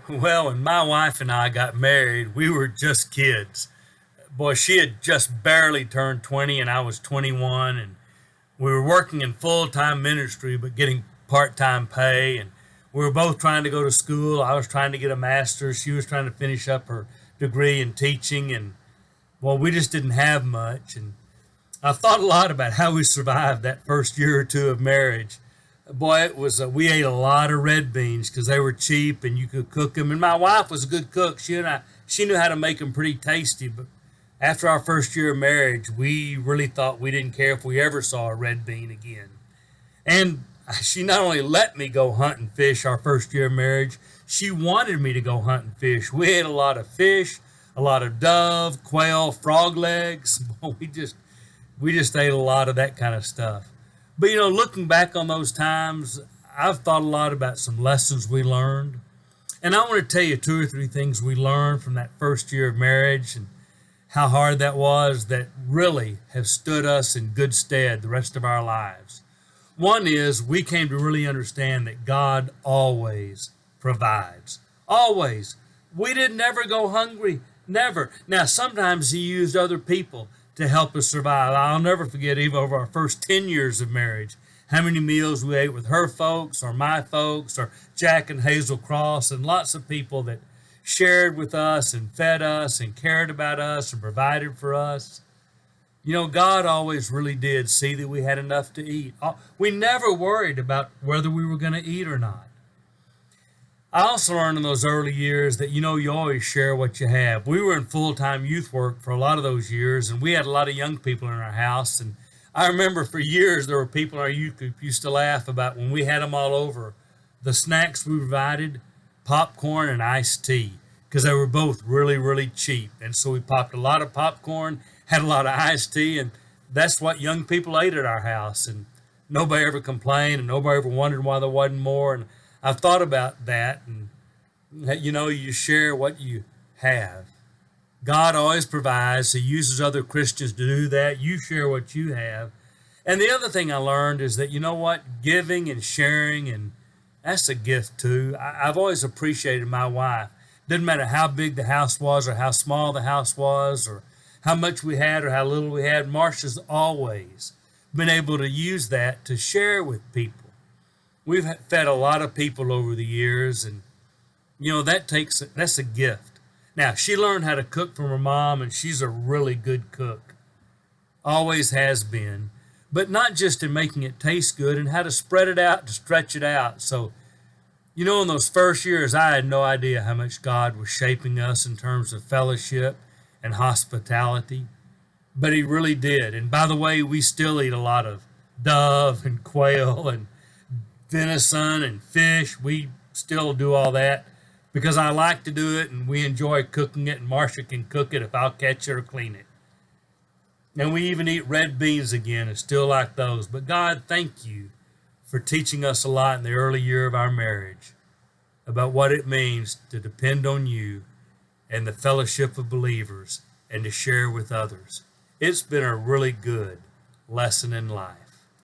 Well, when my wife and I got married, we were just kids. Boy, she had just barely turned 20 and I was 21, and we were working in full-time ministry but getting part-time pay, and we were both trying to go to school. I was trying to get a master's. She was trying to finish up her degree in teaching, and well, we just didn't have much. And I've thought a lot about how we survived that first year or two of marriage. Boy, it was we ate a lot of red beans because they were cheap and you could cook them. And my wife was a good cook. She knew how to make them pretty tasty. But after our first year of marriage, we really thought we didn't care if we ever saw a red bean again. And she not only let me go hunt and fish our first year of marriage, she wanted me to go hunt and fish. We ate a lot of fish, a lot of dove, quail, frog legs. We just ate a lot of that kind of stuff. But looking back on those times, I've thought a lot about some lessons we learned. And I want to tell you two or three things we learned from that first year of marriage and how hard that was, that really have stood us in good stead the rest of our lives. One is we came to really understand that God always provides. Always. We didn't ever go hungry. Never. Now, sometimes He used other people to help us survive. I'll never forget, even over our first 10 years of marriage, how many meals we ate with her folks or my folks or Jack and Hazel Cross, and lots of people that shared with us and fed us and cared about us and provided for us. God always really did see that we had enough to eat. We never worried about whether we were going to eat or not. I also learned in those early years that, you always share what you have. We were in full-time youth work for a lot of those years, and we had a lot of young people in our house. And I remember for years there were people in our youth group who used to laugh about when we had them all over, the snacks we provided, popcorn and iced tea, because they were both really, really cheap. And so we popped a lot of popcorn, had a lot of iced tea, and that's what young people ate at our house. And nobody ever complained, and nobody ever wondered why there wasn't more. And I've thought about that, and you share what you have. God always provides. He uses other Christians to do that. You share what you have. And the other thing I learned is that, giving and sharing, and that's a gift too. I've always appreciated my wife. Didn't matter how big the house was or how small the house was or how much we had or how little we had. Marcia's always been able to use that to share with people. We've fed a lot of people over the years, and that's a gift. Now, she learned how to cook from her mom, and she's a really good cook. Always has been. But not just in making it taste good, and how to spread it out, to stretch it out. So, in those first years, I had no idea how much God was shaping us in terms of fellowship and hospitality. But He really did. And by the way, we still eat a lot of dove and quail and venison and fish. We still do all that because I like to do it, and we enjoy cooking it, and Marcia can cook it if I'll catch it or clean it. And we even eat red beans again and still like those. But God, thank you for teaching us a lot in the early year of our marriage about what it means to depend on you and the fellowship of believers and to share with others. It's been a really good lesson in life.